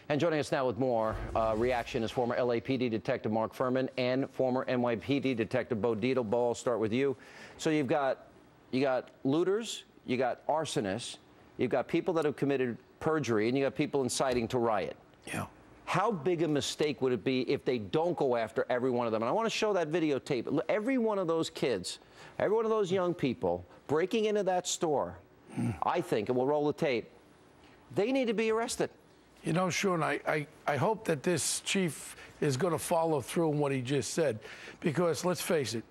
And joining us now with more reaction is former LAPD Detective Mark Furman and former NYPD Detective Bo Dietl. Bo, I'll start with you. So you got looters, you got arsonists, you've got people that have committed perjury, and you got people inciting to riot. Yeah. How big a mistake would it be if they don't go after every one of them? And I want to show that videotape. Every one of those kids, every one of those young people breaking into that store, I think, and we'll roll the tape, they need to be arrested. You know, Sean, I hope that this chief is going to follow through on what he just said, because let's face it,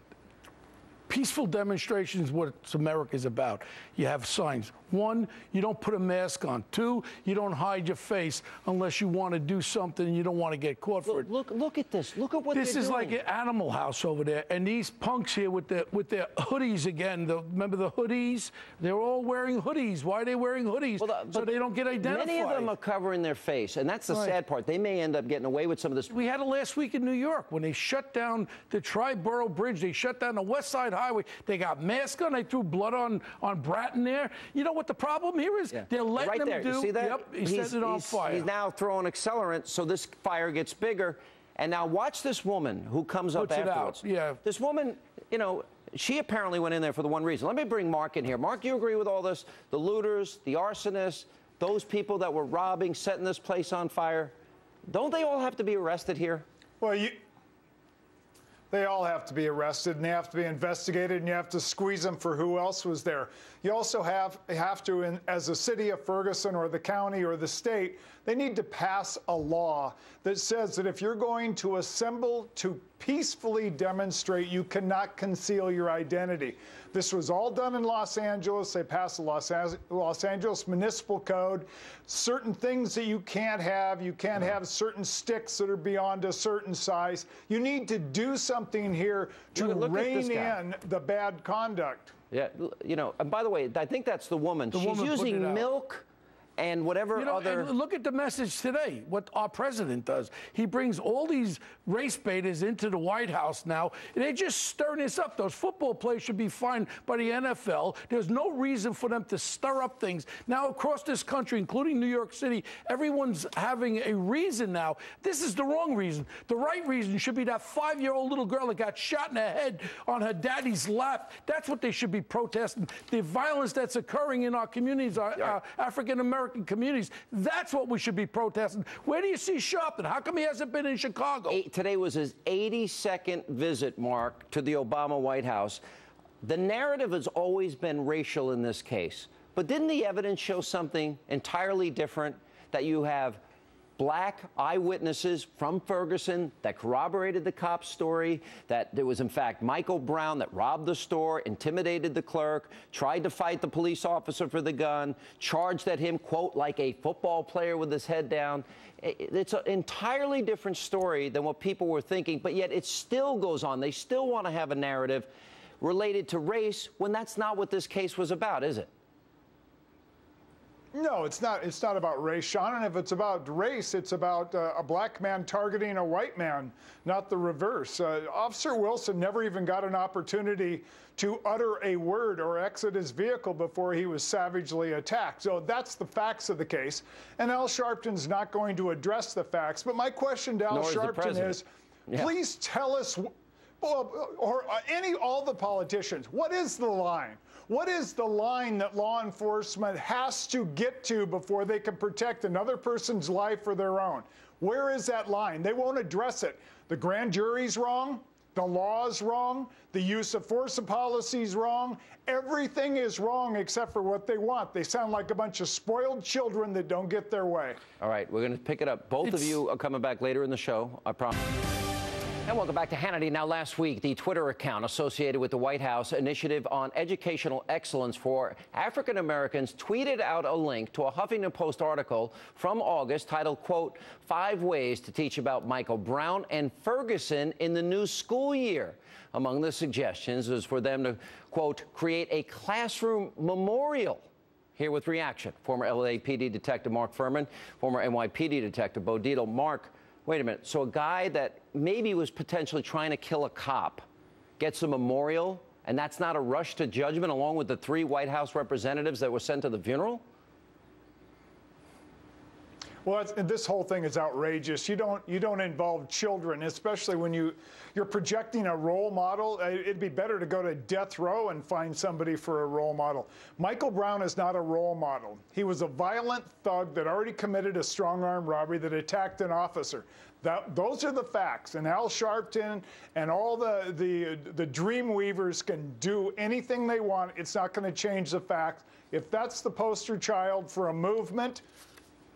peaceful demonstrations is what America's about. You have signs. One, you don't put a mask on. Two, you don't hide your face unless you want to do something and you don't want to get caught for it. Look at this. Look at what this they're is doing. like an Animal House over there, and these punks here with their hoodies again. Remember the hoodies? They're all wearing hoodies. Why are they wearing hoodies? So they don't get identified. Many of them are covering their face, and that's the sad part. They may end up getting away with some of this. We had it last week in New York when they shut down the Tri-Borough Bridge. They shut down the West Side Highway. They got masks on. They threw blood on Bratton there. You know what the problem here is? Yeah. They're letting right there. them do. You see that? Yep, he set it on fire. He's now throwing accelerant, so this fire gets bigger. And now watch this woman who comes up afterwards. It out. Yeah. This woman, you know, she apparently went in there for the one reason. Let me bring Mark in here. Mark, you agree with all this? The looters, the arsonists, those people that were robbing, setting this place on fire, don't they all have to be arrested here? Well, they all have to be arrested, and they have to be investigated, and you have to squeeze them for who else was there. You also have to, as a city of Ferguson or the county or the state, they need to pass a law that says that if you're going to assemble to peacefully demonstrate, you cannot conceal your identity. This was all done in Los Angeles. They passed the Los Angeles Municipal Code. Certain things that you can't have certain sticks that are beyond a certain size. You need to do something here to rein in the bad conduct. Yeah, you know, and by the way, I think that's the woman. She's using milk and whatever other... And look at the message today, what our president does. He brings all these race baiters into the White House now, and they're just stirring this up. Those football players should be fined by the NFL. There's no reason for them to stir up things. Now, across this country, including New York City, everyone's having a reason now. This is the wrong reason. The right reason should be that 5-year-old little girl that got shot in the head on her daddy's lap. That's what they should be protesting. The violence that's occurring in our communities, our African-American communities, that's what we should be protesting. Where do you see Sharpton? How come he hasn't been in Chicago? Today was his 82nd visit, Mark, to the Obama White House. The narrative has always been racial in this case, but didn't the evidence show something entirely different? That you have black eyewitnesses from Ferguson that corroborated the cop's story, that there was, in fact, Michael Brown that robbed the store, intimidated the clerk, tried to fight the police officer for the gun, charged at him, quote, like a football player with his head down. It's an entirely different story than what people were thinking, but yet it still goes on. They still want to have a narrative related to race when that's not what this case was about, is it? No, it's not. It's not about race, Sean. And if it's about race, it's about a black man targeting a white man, not the reverse. Officer Wilson never even got an opportunity to utter a word or exit his vehicle before he was savagely attacked. So that's the facts of the case. And Al Sharpton's not going to address the facts. But my question to Al Sharpton is, please tell us, or all the politicians, what is the line? What is the line that law enforcement has to get to before they can protect another person's life or their own? Where is that line? They won't address it. The grand jury's wrong. The law is wrong. The use of force policy is wrong. Everything is wrong except for what they want. They sound like a bunch of spoiled children that don't get their way. All right, we're going to pick it up. Both of you are coming back later in the show, I promise. And welcome back to Hannity. Now, last week, the Twitter account associated with the White House Initiative on Educational Excellence for African Americans tweeted out a link to a Huffington Post article from August titled, quote, 5 ways to teach about Michael Brown and Ferguson in the new school year. Among the suggestions is for them to, quote, create a classroom memorial. Here with reaction, former LAPD Detective Mark Furman, former NYPD Detective Bo Dietl. Mark, wait a minute. So a guy that maybe was potentially trying to kill a cop gets a memorial, and that's not a rush to judgment along with the 3 White House representatives that were sent to the funeral? Well, this whole thing is outrageous. You don't involve children, especially when you're projecting a role model. It'd be better to go to death row and find somebody for a role model. Michael Brown is not a role model. He was a violent thug that already committed a strong-arm robbery that attacked an officer. Those are the facts. And Al Sharpton and all the dream weavers can do anything they want. It's not going to change the facts. If that's the poster child for a movement,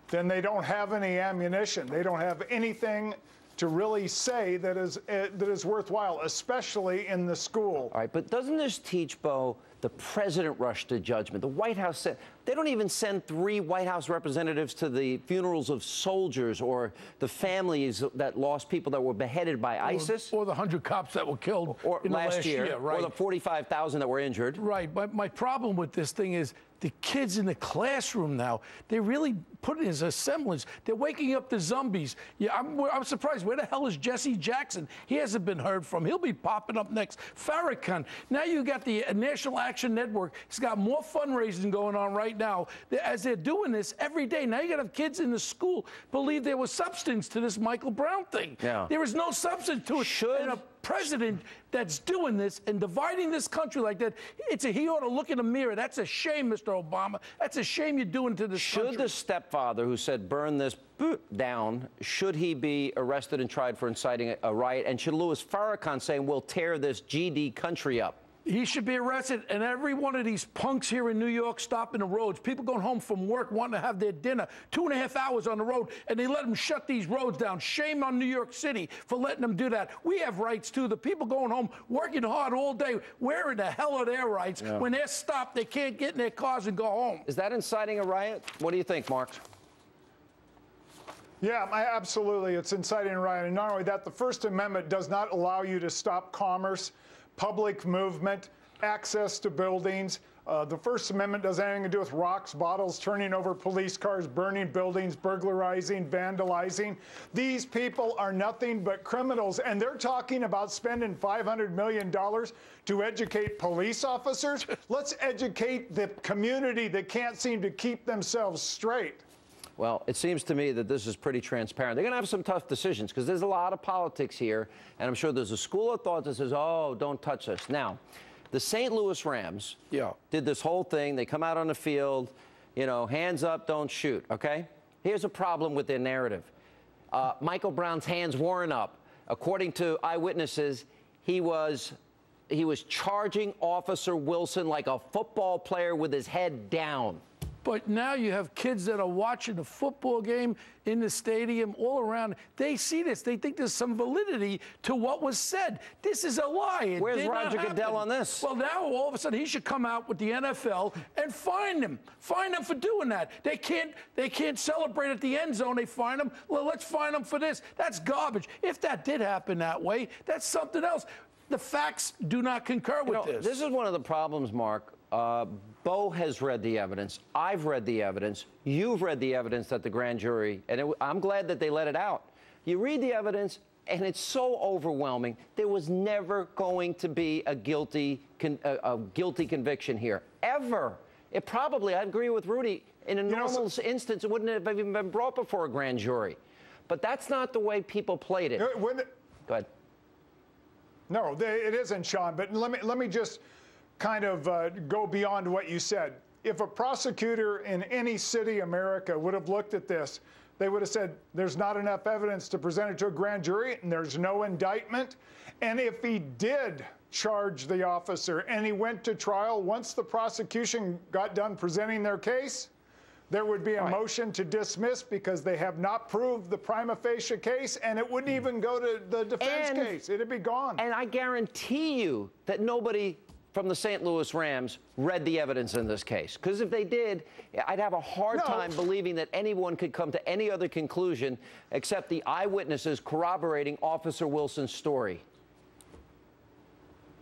then they don't have any ammunition. They don't have anything to really say that is worthwhile, especially in the school. All right, but doesn't this teach, Bo, the president rushed to judgment? The White House said they don't even send 3 White House representatives to the funerals of soldiers or the families that lost people that were beheaded by ISIS. Or the 100 cops that were killed in last the year. Right. Or the 45,000 that were injured. Right, but my problem with this thing is the kids in the classroom now, they're really putting as a semblance. They're waking up the zombies. Yeah, I'm surprised. Where the hell is Jesse Jackson? He hasn't been heard from. He'll be popping up next. Farrakhan. Now you got the National Action Network. It's got more fundraising going on right now. As they're doing this every day. Now you got to have kids in the school believe there was substance to this Michael Brown thing. Yeah. There is no substance to it. And a president that's doing this and dividing this country like that, he ought to look in the mirror. That's a shame, Mr. Obama. That's a shame you're doing to this country. Should the stepfather who said burn this down, should he be arrested and tried for inciting a riot? And should Louis Farrakhan saying we'll tear this GD country up? He should be arrested, and every one of these punks here in New York stopping the roads. People going home from work wanting to have their dinner, 2.5 hours on the road, and they let them shut these roads down. Shame on New York City for letting them do that. We have rights, too. The people going home, working hard all day, where in the hell are their rights? Yeah. When they're stopped, they can't get in their cars and go home. Is that inciting a riot? What do you think, Mark? Yeah, absolutely. It's inciting a riot. And not only that, the First Amendment does not allow you to stop commerce, public movement, access to buildings. The First Amendment doesn't have anything to do with rocks, bottles, turning over police cars, burning buildings, burglarizing, vandalizing. These people are nothing but criminals, and they're talking about spending $500 million to educate police officers. Let's educate the community that can't seem to keep themselves straight. Well, it seems to me that this is pretty transparent. They're going to have some tough decisions because there's a lot of politics here, and I'm sure there's a school of thought that says, oh, don't touch this. Now, the St. Louis Rams did this whole thing. They come out on the field, you know, hands up, don't shoot, okay? Here's a problem with their narrative. Michael Brown's hands weren't up. According to eyewitnesses, he was charging Officer Wilson like a football player with his head down. But now you have kids that are watching the football game in the stadium all around. They see this. They think there's some validity to what was said. This is a lie. Where's Roger Goodell on this? Well, now all of a sudden he should come out with the NFL and fine them. Fine them for doing that. They can't celebrate at the end zone. They fine them. Well, let's fine them for this. That's garbage. If that did happen that way, that's something else. The facts do not concur with this. This is one of the problems, Mark. Bo has read the evidence. I've read the evidence. You've read the evidence that the grand jury, and I'm glad that they let it out. You read the evidence, and it's so overwhelming. There was never going to be a guilty conviction here, ever. It probably, I agree with Rudy, in a normal instance, it wouldn't have even been brought before a grand jury. But that's not the way people played it. Go ahead. No, it isn't, Sean. But let me just kind of go beyond what you said. If a prosecutor in any city in America would have looked at this, they would have said there's not enough evidence to present it to a grand jury and there's no indictment. And if he did charge the officer and he went to trial, once the prosecution got done presenting their case, there would be a motion to dismiss because they have not proved the prima facie case, and it wouldn't even go to the defense case. It'd be gone. And I guarantee you that nobody from the St. Louis Rams read the evidence in this case. Because if they did, I'd have a hard time believing that anyone could come to any other conclusion except the eyewitnesses corroborating Officer Wilson's story.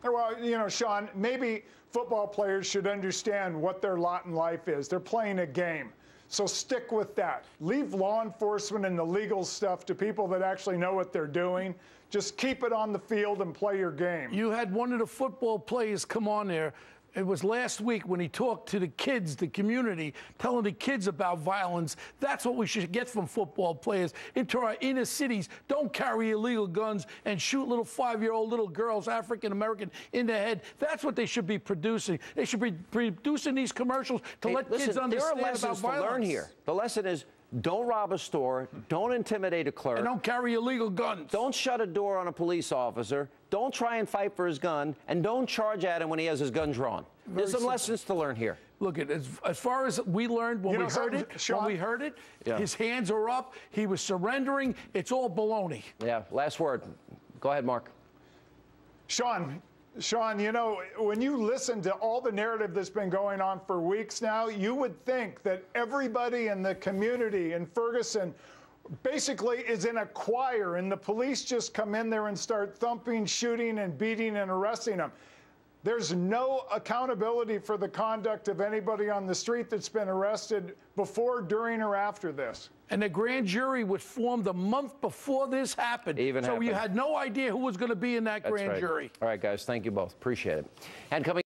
Well, you know, Sean, maybe football players should understand what their lot in life is. They're playing a game. So stick with that. Leave law enforcement and the legal stuff to people that actually know what they're doing. Just keep it on the field and play your game. You had one of the football players come on there It was last week when he talked to the kids, the community, telling the kids about violence. That's what we should get from football players into our inner cities. Don't carry illegal guns and shoot little 5-year-old little girls, African-American, in the head. That's what they should be producing. They should be producing these commercials to let kids understand there are lessons about violence. to learn here. The lesson is, don't rob a store, don't intimidate a clerk. And don't carry illegal guns. Don't shut a door on a police officer. Don't try and fight for his gun. And don't charge at him when he has his gun drawn. There's some lessons to learn here. Look, as far as we learned when we heard it, his hands are up. He was surrendering. It's all baloney. Yeah, last word. Go ahead, Mark. Sean, you know, when you listen to all the narrative that's been going on for weeks now, you would think that everybody in the community in Ferguson basically is in a choir, and the police just come in there and start thumping, shooting, and beating and arresting them. There's no accountability for the conduct of anybody on the street that's been arrested before, during, or after this. And the grand jury was formed a month before this happened. So you had no idea who was going to be in that grand jury. All right, guys, thank you both. Appreciate it. And coming